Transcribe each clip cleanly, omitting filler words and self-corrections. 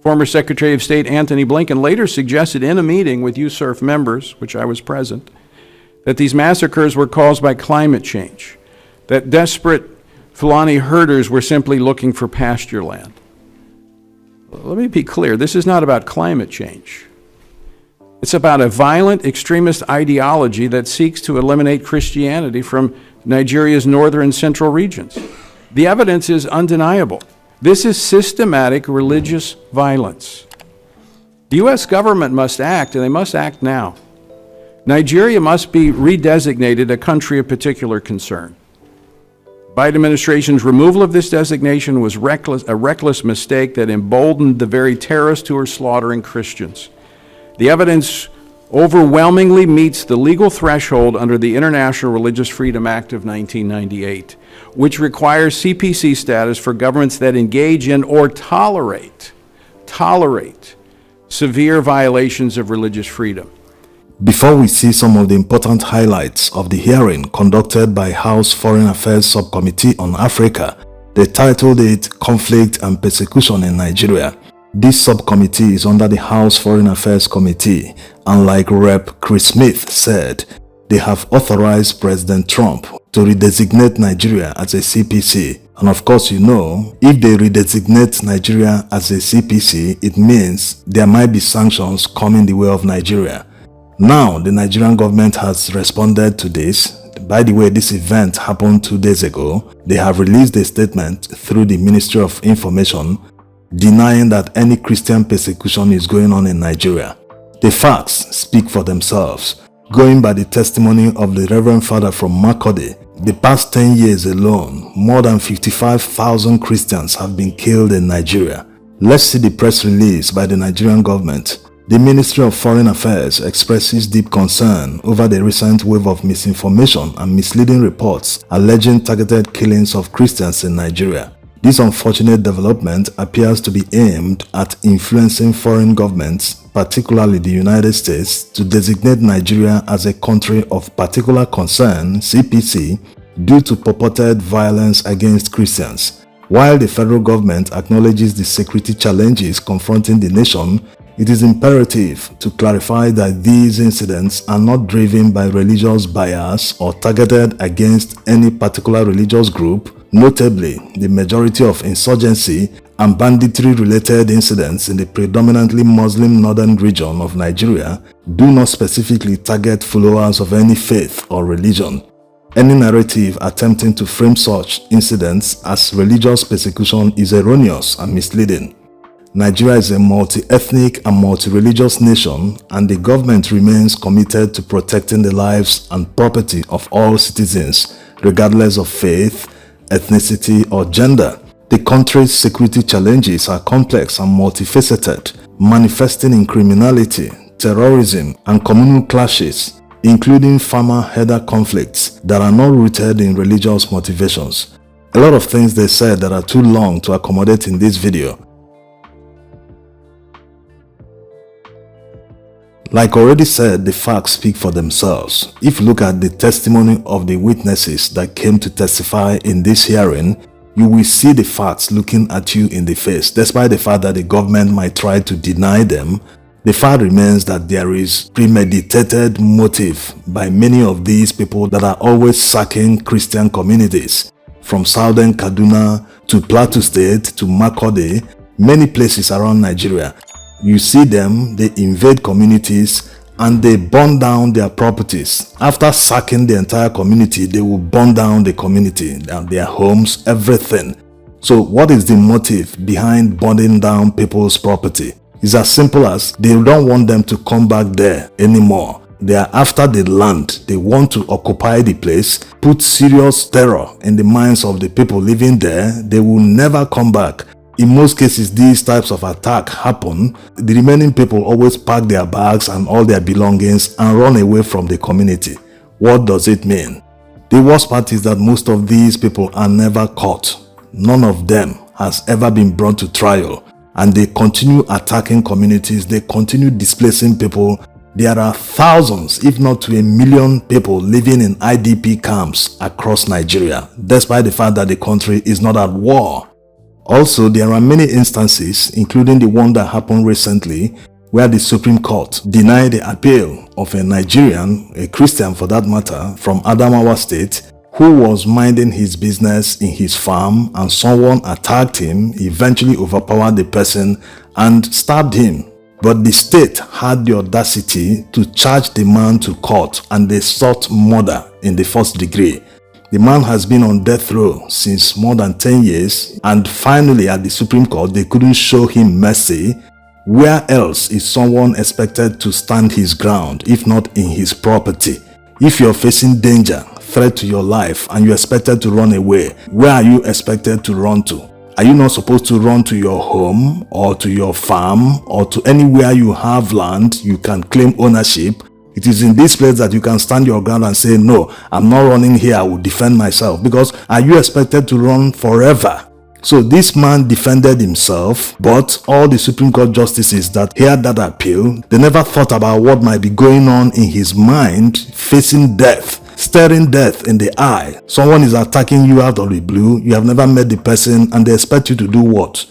Former Secretary of State Antony Blinken later suggested in a meeting with USURF members, which I was present, that these massacres were caused by climate change, that desperate Fulani herders were simply looking for pasture land. Let me be clear, this is not about climate change. It's about a violent extremist ideology that seeks to eliminate Christianity from Nigeria's northern and central regions. The evidence is undeniable. This is systematic religious violence. The U.S. government must act, and they must act now. Nigeria must be redesignated a country of particular concern. Biden administration's removal of this designation was a reckless mistake that emboldened the very terrorists who are slaughtering Christians. The evidence overwhelmingly meets the legal threshold under the International Religious Freedom Act of 1998, which requires CPC status for governments that engage in or tolerate severe violations of religious freedom. Before we see some of the important highlights of the hearing conducted by House Foreign Affairs Subcommittee on Africa, they titled it Conflict and Persecution in Nigeria. This subcommittee is under the House Foreign Affairs Committee, and like Rep. Chris Smith said, they have authorized President Trump to redesignate Nigeria as a CPC. And of course, you know, if they redesignate Nigeria as a CPC, it means there might be sanctions coming the way of Nigeria. Now, the Nigerian government has responded to this. By the way, this event happened 2 days ago. They have released a statement through the Ministry of Information denying that any Christian persecution is going on in Nigeria. The facts speak for themselves. Going by the testimony of the Reverend Father from Makurdi, the past 10 years alone, more than 55,000 Christians have been killed in Nigeria. Let's see the press release by the Nigerian government. The Ministry of Foreign Affairs expresses deep concern over the recent wave of misinformation and misleading reports alleging targeted killings of Christians in Nigeria. This unfortunate development appears to be aimed at influencing foreign governments, particularly the United States, to designate Nigeria as a country of particular concern, CPC, due to purported violence against Christians. While the federal government acknowledges the security challenges confronting the nation, it is imperative to clarify that these incidents are not driven by religious bias or targeted against any particular religious group. Notably, the majority of insurgency and banditry-related incidents in the predominantly Muslim northern region of Nigeria do not specifically target followers of any faith or religion. Any narrative attempting to frame such incidents as religious persecution is erroneous and misleading. Nigeria is a multi-ethnic and multi-religious nation, and the government remains committed to protecting the lives and property of all citizens, regardless of faith, ethnicity, or gender. The country's security challenges are complex and multifaceted, manifesting in criminality, terrorism, and communal clashes, including farmer-herder conflicts that are not rooted in religious motivations. A lot of things they said that are too long to accommodate in this video. Like already said, the facts speak for themselves. If you look at the testimony of the witnesses that came to testify in this hearing, you will see the facts looking at you in the face. Despite the fact that the government might try to deny them, the fact remains that there is premeditated motive by many of these people that are always sacking Christian communities. From southern Kaduna to Plateau State to Makurdi, many places around Nigeria. You see them, they invade communities and they burn down their properties. After sacking the entire community, they will burn down the community, their homes, everything. So what is the motive behind burning down people's property? It's as simple as they don't want them to come back there anymore. They are after the land. They want to occupy the place, put serious terror in the minds of the people living there. They will never come back. In most cases, these types of attack happen. The remaining people always pack their bags and all their belongings and run away from the community. What does it mean? The worst part is that most of these people are never caught. None of them has ever been brought to trial. And they continue attacking communities. They continue displacing people. There are thousands, if not to 1 million people living in IDP camps across Nigeria, despite the fact that the country is not at war. Also, there are many instances, including the one that happened recently, where the Supreme Court denied the appeal of a Nigerian, a Christian for that matter, from Adamawa State, who was minding his business in his farm and someone attacked him, eventually overpowered the person and stabbed him. But the state had the audacity to charge the man to court and they sought murder in the first degree. The man has been on death row since more than 10 years and finally at the Supreme Court they couldn't show him mercy. Where else is someone expected to stand his ground if not in his property? If you're facing danger, threat to your life and you're expected to run away, where are you expected to run to? Are you not supposed to run to your home or to your farm or to anywhere you have land you can claim ownership? It is in this place that you can stand your ground and say, no, I'm not running here, I will defend myself. Because are you expected to run forever? So this man defended himself, but all the Supreme Court justices that heard that appeal, they never thought about what might be going on in his mind, facing death, staring death in the eye. Someone is attacking you out of the blue, you have never met the person, and they expect you to do what?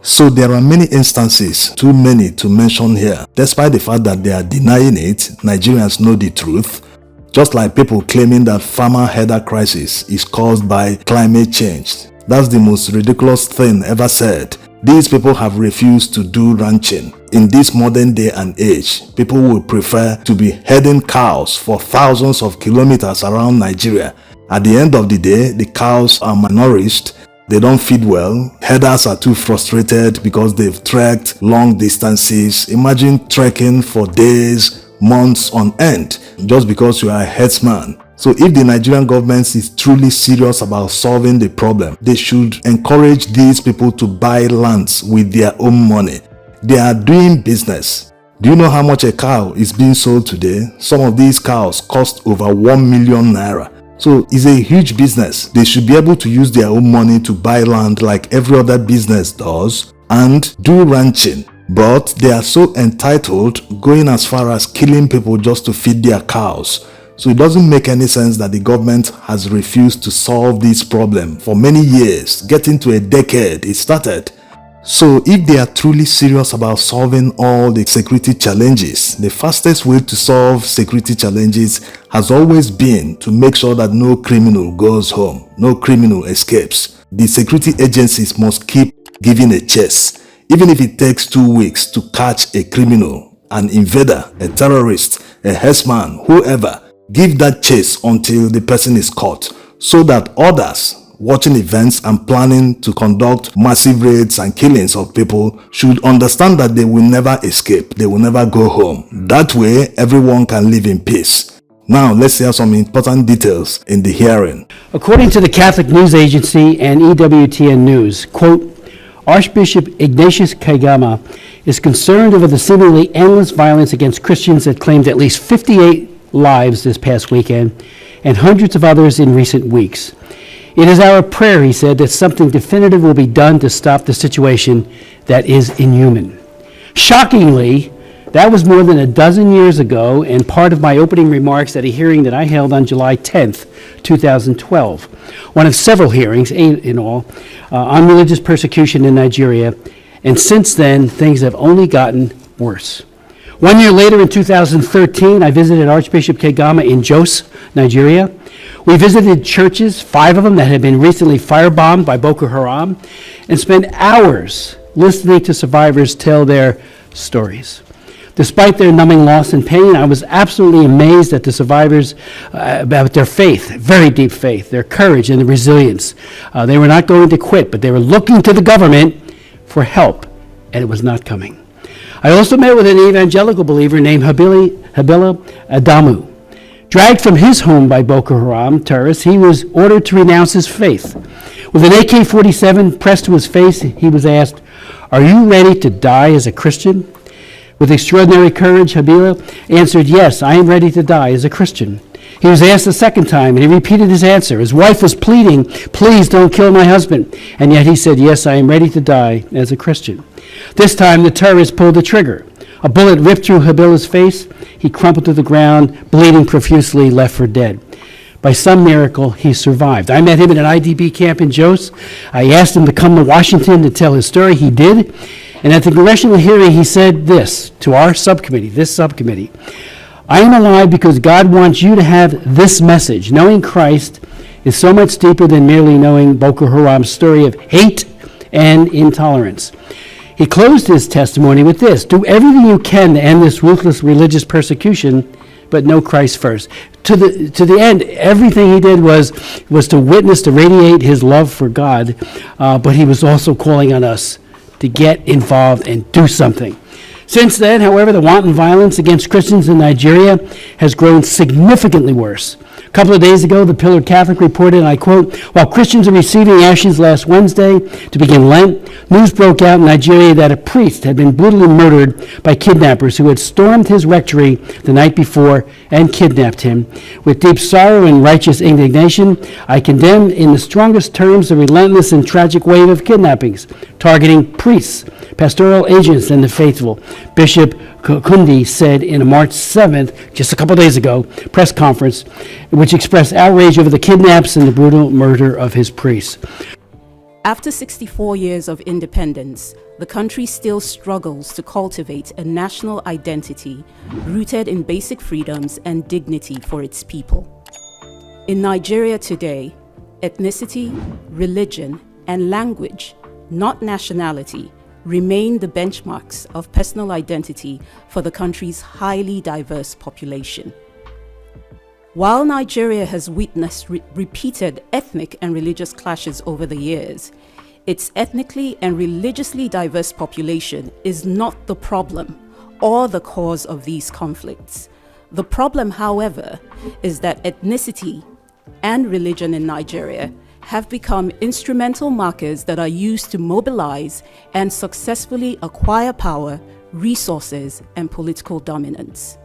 So there are many instances, too many to mention here. Despite the fact that they are denying it, Nigerians know the truth. Just like people claiming that farmer header crisis is caused by climate change. That's the most ridiculous thing ever said. These people have refused to do ranching. In this modern day and age, people would prefer to be herding cows for thousands of kilometers around Nigeria. At the end of the day, the cows are malnourished. They don't feed well. Herders are too frustrated because they've trekked long distances. Imagine trekking for days, months on end just because you are a herdsman. So if the Nigerian government is truly serious about solving the problem, they should encourage these people to buy lands with their own money. They are doing business. Do you know how much a cow is being sold today? Some of these cows cost over 1 million naira. So it's a huge business. They should be able to use their own money to buy land like every other business does and do ranching. But they are so entitled, going as far as killing people just to feed their cows. So it doesn't make any sense that the government has refused to solve this problem for many years, getting to a decade it started. So if they are truly serious about solving all the security challenges, the fastest way to solve security challenges has always been to make sure that no criminal goes home, no criminal escapes. The security agencies must keep giving a chase. Even if it takes 2 weeks to catch a criminal, an invader, a terrorist, a herdsman, whoever, give that chase until the person is caught so that others watching events and planning to conduct massive raids and killings of people should understand that they will never escape, they will never go home. That way, everyone can live in peace. Now, let's hear some important details in the hearing. According to the Catholic News Agency and EWTN News, quote, Archbishop Ignatius Kagama is concerned over the seemingly endless violence against Christians that claimed at least 58 lives this past weekend and hundreds of others in recent weeks. It is our prayer, he said, that something definitive will be done to stop the situation that is inhuman. Shockingly, that was more than a dozen years ago and part of my opening remarks at a hearing that I held on July 10th, 2012. One of several hearings, 8 in all, on religious persecution in Nigeria. And since then, things have only gotten worse. 1 year later, in 2013, I visited Archbishop Kagama in Jos, Nigeria. We visited churches, 5 of them that had been recently firebombed by Boko Haram, and spent hours listening to survivors tell their stories. Despite their numbing loss and pain, I was absolutely amazed at the survivors about their faith, very deep faith, their courage and the resilience. They were not going to quit, but they were looking to the government for help, and it was not coming. I also met with an evangelical believer named Habila Adamu. Dragged from his home by Boko Haram terrorists, he was ordered to renounce his faith. With an AK-47 pressed to his face, he was asked, "Are you ready to die as a Christian?" With extraordinary courage, Habila answered, "Yes, I am ready to die as a Christian." He was asked a second time, and he repeated his answer. His wife was pleading, "Please don't kill my husband." And yet he said, "Yes, I am ready to die as a Christian." This time, the terrorist pulled the trigger. A bullet ripped through Habila's face. He crumpled to the ground, bleeding profusely, left for dead. By some miracle, he survived. I met him at an IDP camp in Jos. I asked him to come to Washington to tell his story. He did. And at the congressional hearing, he said this to our subcommittee, this subcommittee: I am alive because God wants you to have this message. Knowing Christ is so much deeper than merely knowing Boko Haram's story of hate and intolerance. He closed his testimony with this: do everything you can to end this ruthless religious persecution, but know Christ first. To the end, everything he did was to witness, to radiate his love for God, but he was also calling on us to get involved and do something. Since then, however, the wanton violence against Christians in Nigeria has grown significantly worse. A couple of days ago, the Pillar Catholic reported, and I quote, while Christians are receiving ashes last Wednesday to begin Lent, news broke out in Nigeria that a priest had been brutally murdered by kidnappers who had stormed his rectory the night before and kidnapped him. With deep sorrow and righteous indignation, I condemn in the strongest terms the relentless and tragic wave of kidnappings targeting priests, pastoral agents, and the faithful. Bishop Kundi said in a March 7th, just a couple days ago, press conference, which expressed outrage over the kidnaps and the brutal murder of his priests. After 64 years of independence, the country still struggles to cultivate a national identity rooted in basic freedoms and dignity for its people. In Nigeria today, ethnicity, religion, and language, not nationality, remain the benchmarks of personal identity for the country's highly diverse population. While Nigeria has witnessed repeated ethnic and religious clashes over the years, its ethnically and religiously diverse population is not the problem or the cause of these conflicts. The problem, however, is that ethnicity and religion in Nigeria have become instrumental markers that are used to mobilize and successfully acquire power, resources, and political dominance.